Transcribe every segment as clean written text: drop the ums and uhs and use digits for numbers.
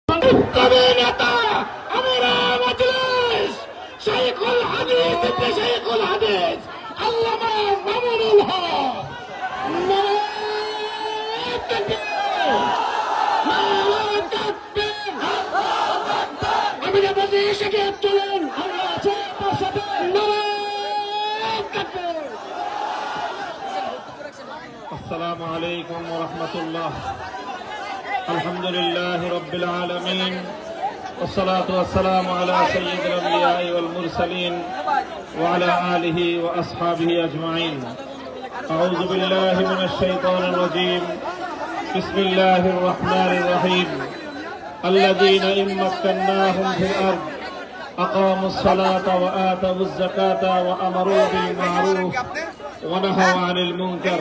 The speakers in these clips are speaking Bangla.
কবি নেতা আমরা মজলিস শাইখুল হাদিস ইবনে শাইখুল হাদিস আল্লামা মামুনুল হক আমি বলছি সেকে চলুন আমরা আছি আপনার সাথে السلام عليكم ورحمة الله. الحمد لله رب العالمين والصلاة والسلام على سيد الأنبياء والمرسلين وعلى آله وأصحابه أجمعين. أعوذ بالله من الشيطان الرجيم. بسم الله الرحمن الرحيم. الذين إن مكناهم في الأرض أقاموا الصلاة وآتوا الزكاة وأمروا بالمعروف ونهوا عن المنكر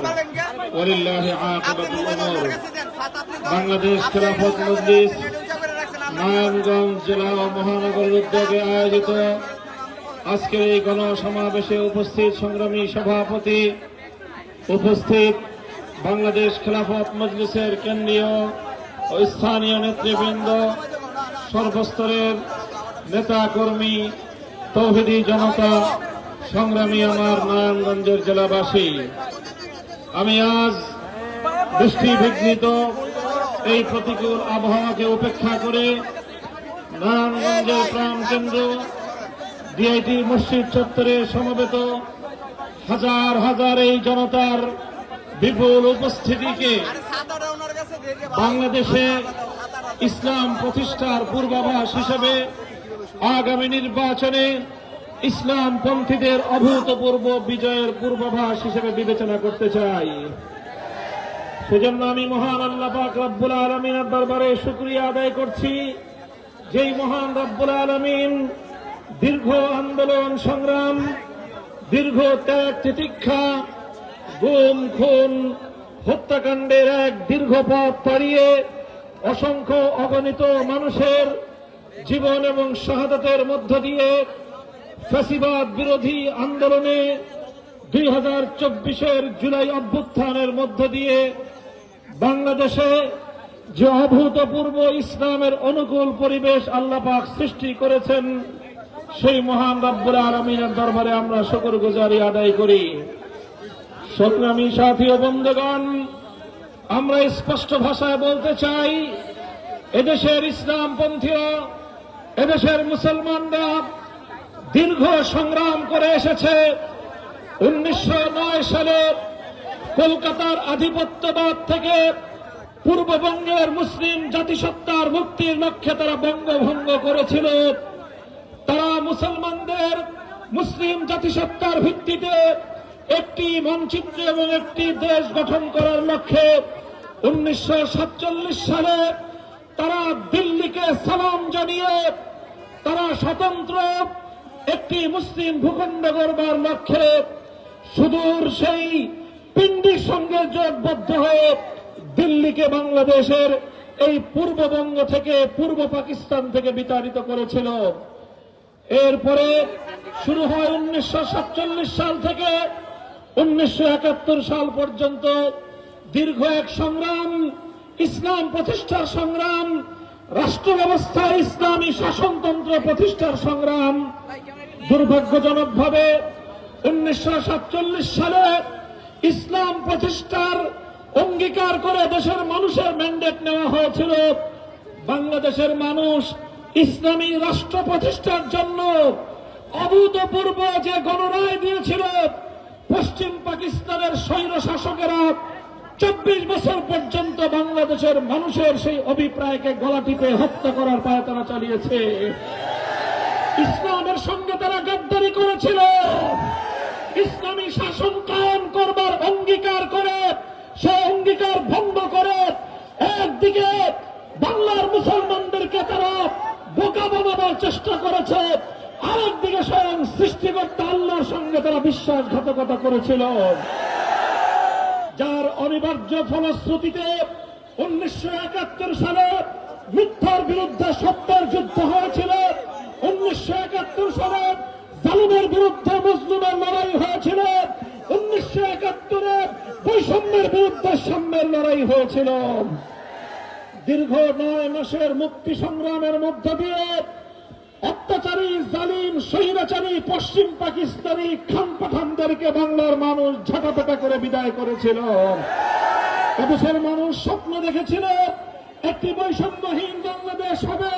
ولله عاقبة الأمور. বাংলাদেশ খেলাফত মজলিস নারায়ণগঞ্জ জেলা ও মহানগরের উদ্যোগে আয়োজিত আজকের এই গণসমাবেশে উপস্থিত সংগ্রামী সভাপতি, উপস্থিত বাংলাদেশ খেলাফত মজলিসের কেন্দ্রীয় ও স্থানীয় নেতৃবৃন্দ, সর্বস্তরের নেতা কর্মী, তৌহিদি জনতা, সংগ্রামী আমার নারায়ণগঞ্জের জেলাবাসী, আমি আজ বৃষ্টি বিঘ্নিত এই প্রতিকূল আবহাওয়াকে উপেক্ষা করে নারায়ণগঞ্জের প্রাণকেন্দ্র ডিআইটি মসজিদ চত্বরে সমবেত হাজার হাজার এই জনতার বিপুল উপস্থিতিকে বাংলাদেশে ইসলাম প্রতিষ্ঠার পূর্বাভাস হিসেবে আগামী নির্বাচনে ইসলামপন্থীদের অভূতপূর্ব বিজয়ের পূর্বাভাস হিসেবে বিবেচনা করতে চাই। সেজন্য আমি মহান আল্লাহ পাক রব্বুল আলামিনের দরবারে শুকরিয়া আদায় করছি, যেই মহান রব্বুল আলামিন দীর্ঘ আন্দোলন সংগ্রাম, দীর্ঘ ত্যাগ তিতিক্ষা, গুম খুন হত্যাকাণ্ডের এক দীর্ঘ পথ পাড়িয়ে অসংখ্য অগণিত মানুষের জীবন এবং শাহাদাতের মধ্য দিয়ে ফ্যাসিবাদ বিরোধী আন্দোলনে 2024-এর জুলাই অভ্যুত্থানের মধ্য দিয়ে বাংলাদেশে যে অভূতপূর্ব ইসলামের অনুকূল পরিবেশ আল্লাহ পাক সৃষ্টি করেছেন, সেই মহান রব্বুল আলামিনের দরবারে আমরা শুকরগুজারি আদায় করি। সংগ্রামী সাথী ও বন্ধুগণ, আমরা স্পষ্ট ভাষায় বলতে চাই, এদেশের ইসলামপন্থীরা, এদেশের মুসলমানরা দীর্ঘ সংগ্রাম করে এসেছে। 1909 সালে কলকাতার আধিপত্যবাদ থেকে পূর্ববঙ্গের মুসলিম জাতিসত্তার মুক্তির লক্ষ্যে তারা বঙ্গভঙ্গ করেছিল। তারা মুসলমানদের মুসলিম জাতিসত্তার ভিত্তিতে একটি মানচিত্র এবং একটি দেশ গঠন করার লক্ষ্যে 1947 সালে তারা দিল্লিকে সালাম জানিয়ে তারা স্বতন্ত্র একটি মুসলিম ভূখণ্ড গড়বার লক্ষ্যে সুদূর সেই পিন্ডির সঙ্গে জোটবদ্ধ হয়ে দিল্লিকে বাংলাদেশের এই পূর্ববঙ্গ থেকে, পূর্ব পাকিস্তান থেকে বিতাড়িত করেছিল। এরপরে শুরু হয় 1947 সাল থেকে 1971 সাল পর্যন্ত দীর্ঘ এক সংগ্রাম, ইসলাম প্রতিষ্ঠার সংগ্রাম, রাষ্ট্র ব্যবস্থায় ইসলামী শাসনতন্ত্র প্রতিষ্ঠার সংগ্রাম। দুর্ভাগ্যজনকভাবে 1947 সালে ইসলাম প্রতিষ্ঠার অঙ্গীকার করে দেশের মানুষের ম্যান্ডেট নেওয়া হয়েছিল। বাংলাদেশের মানুষ ইসলামী রাষ্ট্র প্রতিষ্ঠার জন্য অভূতপূর্ব যে গণরায় দিয়েছিল, পশ্চিম পাকিস্তানের স্বৈর শাসকেরা 24 বছর পর্যন্ত বাংলাদেশের মানুষের সেই অভিপ্রায়কে গলা টিপে হত্যা করার পায়তারা চালিয়েছে। ইসলামের সঙ্গে তারা গাদ্দারি করেছিল। ইসলামী শাসন কায়েম করবার অঙ্গীকার করে সেই অঙ্গীকার ভঙ্গ করে একদিকে বাংলার মুসলমানদেরকে তারা বোকা বানাবার চেষ্টা করেছে, আরেকদিকে স্বয়ং সৃষ্টিকর্তা আল্লাহর সঙ্গে তারা বিশ্বাসঘাতকতা করেছিল, যার অনিবার্য ফলশ্রুতিতে 1971 সালে মিথ্যার বিরুদ্ধে সত্যের যুদ্ধ হয়েছিল। 1971 সালে জালিমের বিরুদ্ধে মজলুমের লড়াই হয়েছিল। 1971-এ বৈষম্যের বিরুদ্ধে সাম্যের লড়াই হয়েছিল। দীর্ঘ 9 মাসের মুক্তি সংগ্রামের মধ্য দিয়ে অত্যাচারী জালিম স্বৈরাচারী পশ্চিম পাকিস্তানি খান পাঠানদেরকে বাংলার মানুষ ঝাঁটাপেটা করে বিদায় করেছিল। এদেশের মানুষ স্বপ্ন দেখেছিল একটি বৈষম্যহীন বাংলাদেশ হবে।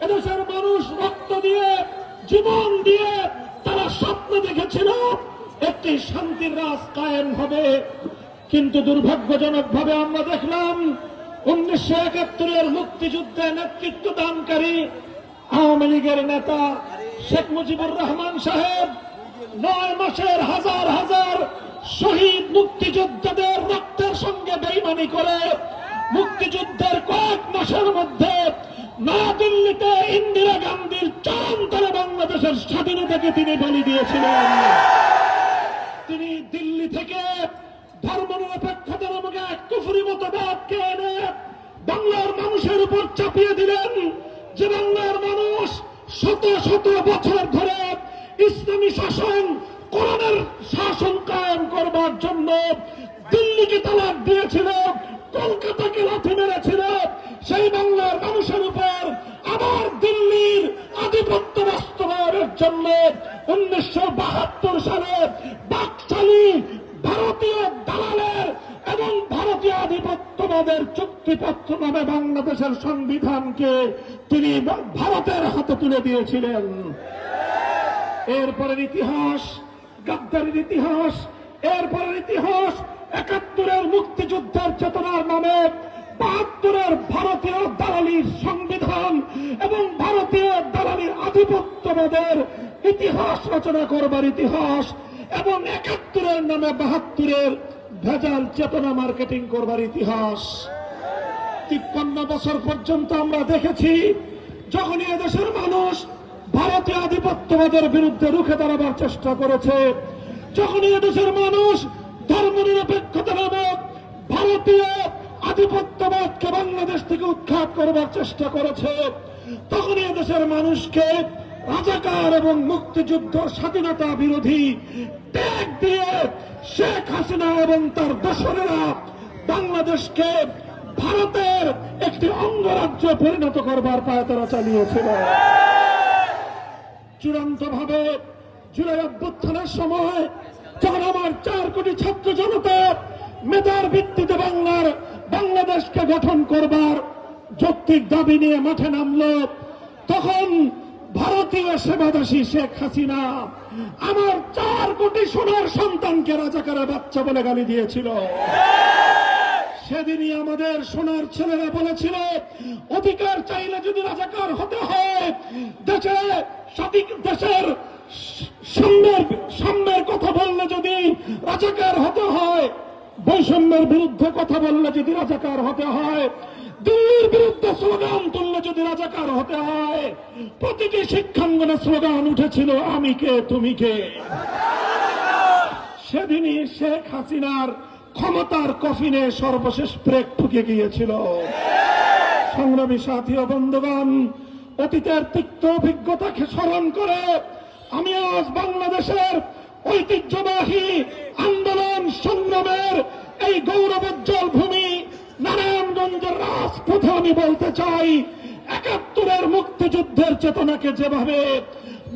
এদেশের মানুষ রক্ত দিয়ে জীবন দিয়ে তারা স্বপ্ন দেখেছিল একটি শান্তির রাজ কায়েম হবে। কিন্তু দুর্ভাগ্যজনকভাবে আমরা দেখলাম 1971-এর মুক্তিযুদ্ধে নেতৃত্ব দানকারী আওয়ামী লীগের নেতা শেখ মুজিবুর রহমান সাহেব 9 মাসের হাজার হাজার শহীদ মুক্তিযোদ্ধাদের রক্তের সঙ্গে বেইমানি করে মুক্তিযুদ্ধের কয়েক মাসের মধ্যে নয়াদিল্লিতে ইন্দিরা গান্ধীর চরমতলে বাংলাদেশের স্বাধীনতাকে তিনি বলি দিয়েছিলেন। তিনি দিল্লি থেকে ধর্মনিরপেক্ষতা নামক এক কুফরি মতবাদকে এনে বাংলার মানুষের উপর চাপিয়ে দিলেন, যে বাংলার মানুষ শত শত বছর ধরে ইসলামী শাসন কোরআনের শাসন কায়েম করবার জন্য দিল্লিকে তালাক দিয়েছিল, কলকাতাকে লাথি মেরেছিল। সেই বাংলার মানুষের উপর আবার দিল্লির আধিপত্য বাস্তবায়নের জন্য 1972 সালে বাকশালী ভারতীয় দালালের এবং ভারতীয় আধিপত্যবাদের চুক্তিপত্র নামে বাংলাদেশের সংবিধানকে তিনি ভারতের হাতে তুলে দিয়েছিলেন। এরপরের ইতিহাস গাদ্দারির ইতিহাস, এরপরের ইতিহাস 71-এর মুক্তিযুদ্ধের চেতনার নামে 72-এর ভারতীয় দালালির সংবিধান এবং ভারতীয় দালালির আধিপত্যবাদের ইতিহাস রচনা করবার ইতিহাস এবং 71-এর নামে 72-এর ভেজাল চেতনা মার্কেটিং করবার ইতিহাস। 53 বছর পর্যন্ত আমরা দেখেছি যখনই এদেশের মানুষ ভারতীয় আধিপত্যবাদের বিরুদ্ধে রুখে দাঁড়াবার চেষ্টা করেছে, যখনই এদেশের মানুষ ধর্মনিরপেক্ষতা নামক ভারতীয় আধিপত্যবাদকে বাংলাদেশ থেকে উৎখাত করবার চেষ্টা করেছে, তখনই এদেশের মানুষকে রাজাকার এবং মুক্তিযুদ্ধ স্বাধীনতা বিরোধী ট্যাগ দিয়ে শেখ হাসিনা এবং তার দোসরেরা বাংলাদেশকে ভারতের একটি অঙ্গরাজ্য পরিণত করবার পায়তারা চালিয়েছিল। চূড়ান্তভাবে জুলাই অভ্যুত্থানের সময় যখন আমার 4 কোটি ছাত্র জনতা মেধার ভিত্তিতে বাংলাদেশকে গঠন করবার যৌক্তিক দাবি নিয়ে মাঠে নামল, তখন ভারতীয় সেবাদাসী শেখ হাসিনা আমার 4 কোটি সোনার সন্তানকে রাজাকারের বাচ্চা বলে গালি দিয়েছিল। সেদিনই আমাদের সোনার ছেলেরা বলেছিল, অধিকার চাইলে যদি রাজাকার হতে হয়, দেশের সাম্যের কথা বললে যদি রাজাকার হতে হয়, বৈষম্যের বিরুদ্ধে কথা বললে যদি রাজাকার হতে হয়, দিল্লির বিরুদ্ধে স্লোগান তুললে যদি রাজাকার হতে হয়, প্রতিটি শিক্ষাঙ্গনে স্লোগান উঠেছিল আমি কে তুমি কে। সেদিনই শেখ হাসিনার ক্ষমতার কফিনে সর্বশেষ ব্রেক ঠুকে গিয়েছিল। সংগ্রামী সাথী ও বন্ধুগণ, অতীতের তিক্ত অভিজ্ঞতাকে স্মরণ করে আমি আজ বাংলাদেশের ঐতিহ্যবাহী আন্দোলন সংগ্রামের এই গৌরবোজ্জ্বল ভূমি নারায়ণগঞ্জের রাজপথে আমি বলতে চাই, 71-এর মুক্তিযুদ্ধের চেতনাকে যেভাবে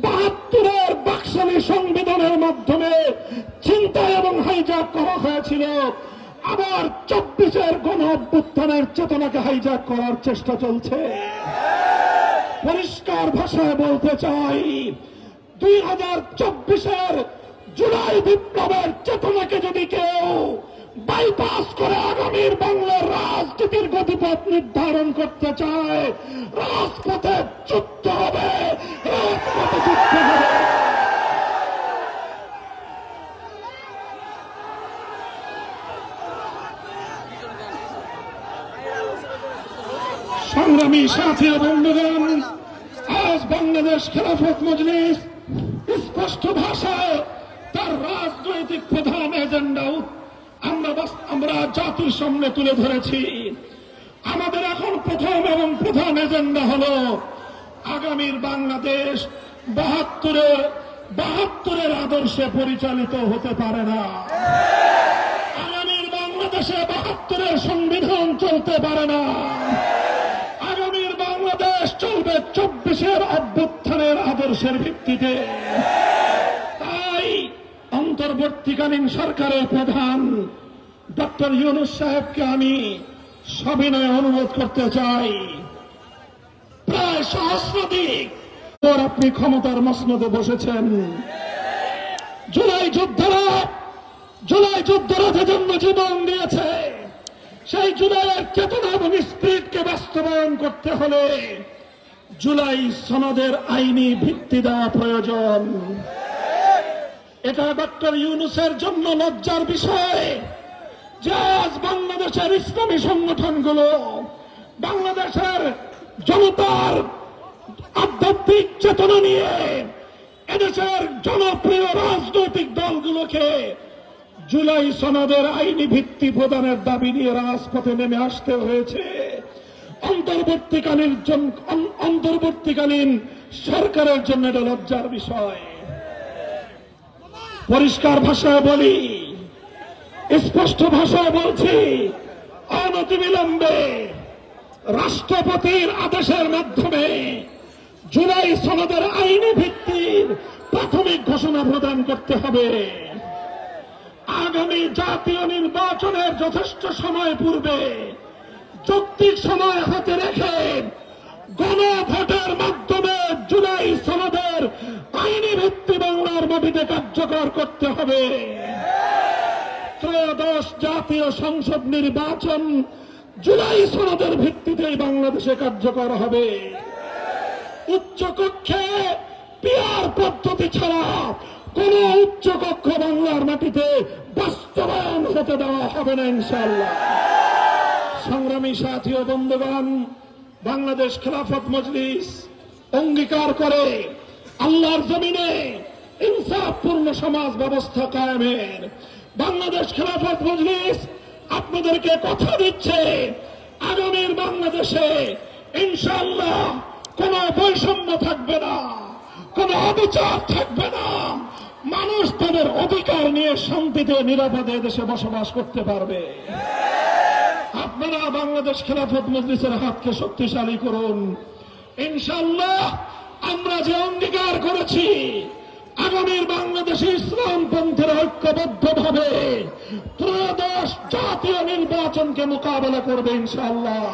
72-এর বাকশালী সংবিধানের মাধ্যমে চিন্তা এবং হাইজ্যাক করা হয়েছিল, আবার 24-এর গণ অভ্যুত্থানের চেতনাকে হাইজ্যাক করার চেষ্টা চলছে। পরিষ্কার ভাষায় বলতে চাই, 2024-এর জুলাই বিপ্লবের চেতনাকে যদি কেউ বাইপাস করে আগামীর বাংলার রাজনীতির গতিপথ নির্ধারণ করতে চায়, রাজপথে যুদ্ধ হবে, রাজপথে যুদ্ধ হবে। সংগ্রামী সাথী ও বন্ধুগণ, আজ বাংলাদেশ খেলাফত মজলিস স্পষ্ট ভাষায় তার রাজনৈতিক প্রধান এজেন্ডা আমরা জাতির সামনে তুলে ধরেছি। আমাদের এখন প্রথম এবং প্রধান এজেন্ডা হল আগামীর বাংলাদেশ 72-এর আদর্শে পরিচালিত হতে পারে না। আগামীর বাংলাদেশে 72-এর সংবিধান চলতে পারে না। চলবে 24-এর অভ্যুত্থানের আদর্শের ভিত্তিতে। তাই অন্তর্বর্তীকালীন সরকারের প্রধান ডক্টর ইউনূস সাহেবকে আমি সবিনয়ে অনুরোধ করতে চাই, প্রায় সহস্রাধিক আপনি ক্ষমতার মসনদে বসেছেন। জুলাই যুদ্ধরথের জন্য জীবন দিয়েছে। সেই জুলাইয়ের চেতনা এবং স্পিরিটকে বাস্তবায়ন করতে হলে জুলাই সনদের আইনি ভিত্তি দেওয়া প্রয়োজন। এটা ডক্টর ইউনূসের জন্য লজ্জার বিষয় যে আজ বাংলাদেশের ইসলামী সংগঠনগুলো, বাংলাদেশের জনতার আধ্যাত্মিক চেতনা নিয়ে এদেশের জনপ্রিয় রাজনৈতিক দলগুলোকে জুলাই সনদের আইনি ভিত্তি প্রদানের দাবি নিয়ে রাজপথে নেমে আসতে হয়েছে। অন্তর্বর্তীকালীন সরকারের জন্য এটা লজ্জার বিষয়। পরিষ্কার ভাষায় বলি, স্পষ্ট ভাষায় বলছি, অনতিবিলম্বে রাষ্ট্রপতির আদেশের মাধ্যমে জুলাই সনদের আইনি ভিত্তির প্রাথমিক ঘোষণা প্রদান করতে হবে। আগামী জাতীয় নির্বাচনের যথেষ্ট সময় পূর্বে যৌক্তিক সময় হাতে রেখে গণভোটের মাধ্যমে জুলাই সনদের আইনি ভিত্তি বাংলার মাটিতে কার্যকর করতে হবে। ত্রয়োদশ জাতীয় সংসদ নির্বাচন জুলাই সনদের ভিত্তিতেই বাংলাদেশে কার্যকর হবে। উচ্চকক্ষে পিআর পদ্ধতি ছাড়া কোন উচ্চকক্ষ বাংলার মাটিতে বাস্তবায়ন হতে দেওয়া হবে না ইনশাআল্লাহ। সংগ্রামী সাথী ও বন্ধুগণ, বাংলাদেশ খেলাফত মজলিস অঙ্গীকার করে আল্লাহর জমিনে ইনসাফপূর্ণ সমাজ ব্যবস্থা কায়েমের। বাংলাদেশ খেলাফত মজলিস আপনাদেরকে কথা দিচ্ছে, আগামীর বাংলাদেশে ইনশাআল্লাহ কোন বৈষম্য থাকবে না, কোন অবিচার থাকবে না। মানুষ তাদের অধিকার নিয়ে শান্তিতে নিরাপদে দেশে বসবাস করতে পারবে। আপনারা বাংলাদেশ খেলাফত মজলিসের হাতকে শক্তিশালী করুন। ইনশাআল্লাহ আমরা যে অঙ্গীকার করেছি, আগামীর বাংলাদেশে ইসলামপন্থীর ঐক্যবদ্ধভাবে ত্রয়োদশ জাতীয় নির্বাচনকে মোকাবেলা করবে ইনশাআল্লাহ।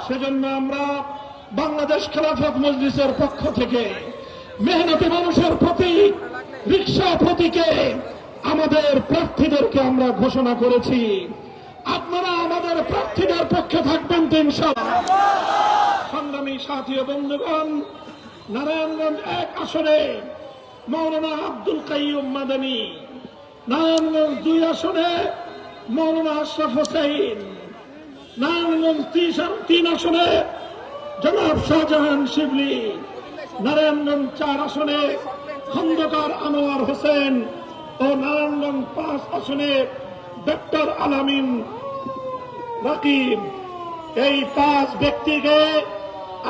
সেজন্য আমরা বাংলাদেশ খেলাফত মজলিসের পক্ষ থেকে মেহনতি মানুষের প্রতীক রিকশা প্রতীকে আমাদের প্রার্থীদেরকে আমরা ঘোষণা করেছি। আপনারা আমাদের প্রার্থীদের পক্ষে থাকবেন তো ইনশাআল্লাহ। সংগ্রামী সাথী ও বন্ধুগণ, নারায়ণগঞ্জ 1 আসনে মৌলানা আব্দুল কাইয়ুম মাদানী, নারায়ণগঞ্জ 2 আসনে মৌলানা আশরাফ হোসেন, নারায়ণগঞ্জ 3 আসনে জনাব শাহজাহান শিবলি, নারায়ণগঞ্জ 4 আসনে খন্দকার আনোয়ার হোসেন ও নারায়ণগঞ্জ 5 আসনে ডক্টর আলামিন রাকিব। এই 5 ব্যক্তিকে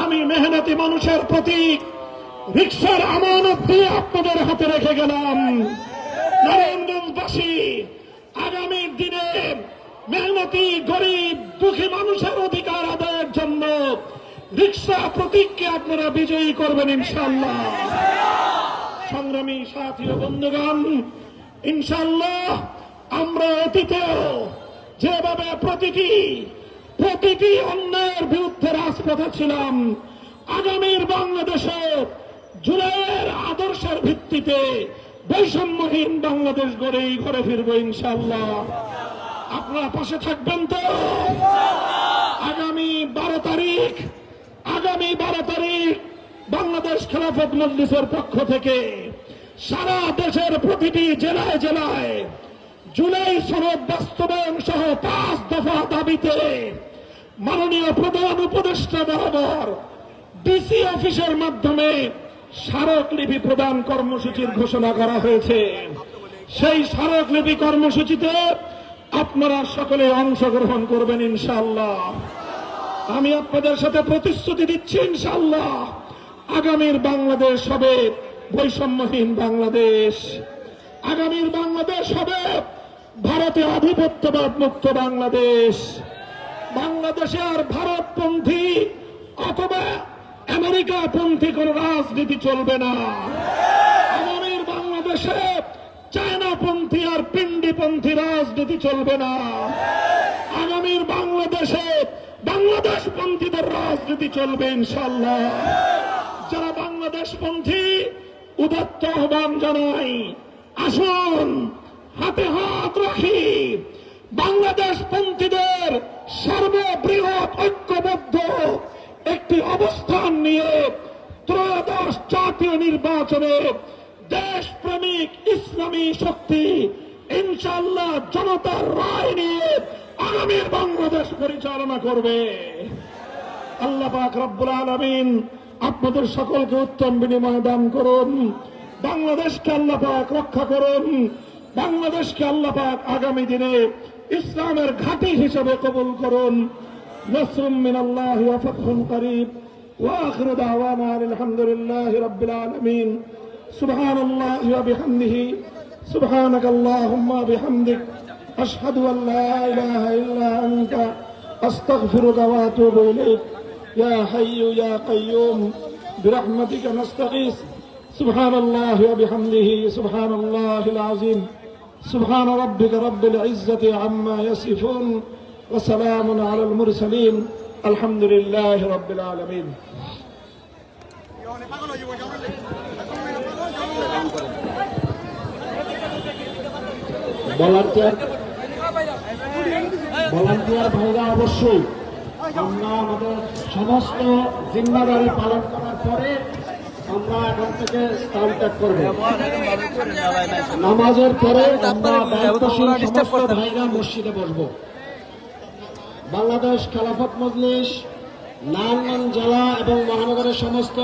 আমি মেহনতি মানুষের প্রতীক রিকশার আমানত দিয়ে আপনাদের হাতে রেখে গেলাম। নারায়ণগঞ্জবাসী আগামীর দিনে মেহনতি গরিব দুঃখী মানুষের অধিকার আদায়ের জন্য রিকশা প্রতীককে আপনারা বিজয়ী করবেন ইনশাআল্লাহ। সংগ্রামী সাথী ও বন্ধুগণ, ইনশাআল্লাহ আমরা অতীতেও যেভাবে প্রতিটি অন্যায়ের বিরুদ্ধে রাজপথে ছিলাম, আগামীর বাংলাদেশে জুলাইয়ের আদর্শের ভিত্তিতে বৈষম্যহীন বাংলাদেশ গড়েই ঘরে ফিরবো ইনশাআল্লাহ। আপনারা পাশে থাকবেন তো? আগামী 12 তারিখ বাংলাদেশ খেলাফত মজলিসের পক্ষ থেকে সারা দেশের প্রতিটি জেলায় জেলায় জুলাই সনদ বাস্তবায়ন সহ 5 দফা দাবিতে মাননীয় প্রধান উপদেষ্টা বরাবর ডিসি অফিসের মাধ্যমে স্মারকলিপি প্রদান কর্মসূচির ঘোষণা করা হয়েছে। সেই স্মারকলিপি কর্মসূচিতে আপনারা সকলে অংশগ্রহণ করবেন ইনশাআল্লাহ। আমি আপনাদের সাথে প্রতিশ্রুতি দিচ্ছি ইনশাআল্লাহ আগামীর বাংলাদেশ হবে বৈষম্যহীন বাংলাদেশ। আগামীর বাংলাদেশ হবে ভারতে আধিপত্যবাদ মুক্ত বাংলাদেশ। বাংলাদেশে আর ভারতপন্থী অথবা আমেরিকাপন্থী কোন রাজনীতি চলবে না। আগামীর বাংলাদেশে চায়নাপন্থী আর পিন্ডিপন্থী রাজনীতি চলবে না। আগামীর বাংলাদেশে বাংলাদেশপন্থীদের রাজনীতি চলবে ইনশাআল্লাহ। যারা বাংলাদেশপন্থী উদাত্ত আহ্বান জানাই, আসুন হাতে হাত রাখি, বাংলাদেশপন্থীদের সর্ববৃহৎ ঐক্যবদ্ধ একটি অবস্থান নিয়ে ত্রয়োদশ জাতীয় নির্বাচনে দেশপ্রেমিক ইসলামী শক্তি ইনশাআল্লাহ জনতার রায় নিয়ে আগামীর বাংলাদেশ পরিচালনা করবে। আল্লাহ পাক রব্বুল আলামিন আপনাদের সকলকে উত্তম বিনিময় দান করুন। বাংলাদেশকে আল্লাহ পাক রক্ষা করুন। বাংলাদেশকে আল্লাহ পাক আগামী দিনে ইসলামের ঘাঁটি হিসেবে কবুল করুন। নাসরুম মিনাল্লাহি ওয়া ফাতহুন করিব ওয়া আখিরু দাওয়ানা আলহামদুলিল্লাহি রাব্বিল আলামিন। সুবহানাল্লাহি ওয়া বিহামদিহি সুবহানাকাল্লাহুম্মা বিহামদিক আশহাদু আন লা ইলাহা ইল্লা আনতা আস্তাগফিরুকা ওয়া আতুবু ইলাইক। ইয়া হাইয়্যু ইয়া কাইয়্যুম বিরহমাতিকা নাস্তাগীস। সুবহানাল্লাহি ওয়া বিহামদিহি সুবহানাল্লাহিল আযীম। সুবহান রাব্বিকা রাব্বিল ইজ্জাতি আম্মা ইয়াসিফুন ওয়া সালামুন আলাল মুরসালিন আলহামদুলিল্লাহি রাব্বিল আলামিন। ভলান্টিয়ার ভাইরা অবশ্যই আমরা আমাদের সমস্ত জিম্মাদারি পালন করার পরে আমরা এখন থেকে স্থান ত্যাগ করব। নামাজের পরে আমরা দায়িত্বশীল সমস্ত ভাইরা মসজিদে বসবো। বাংলাদেশ খেলাফত মজলিস নারায়ণগঞ্জ জেলা এবং মহানগরের সমস্ত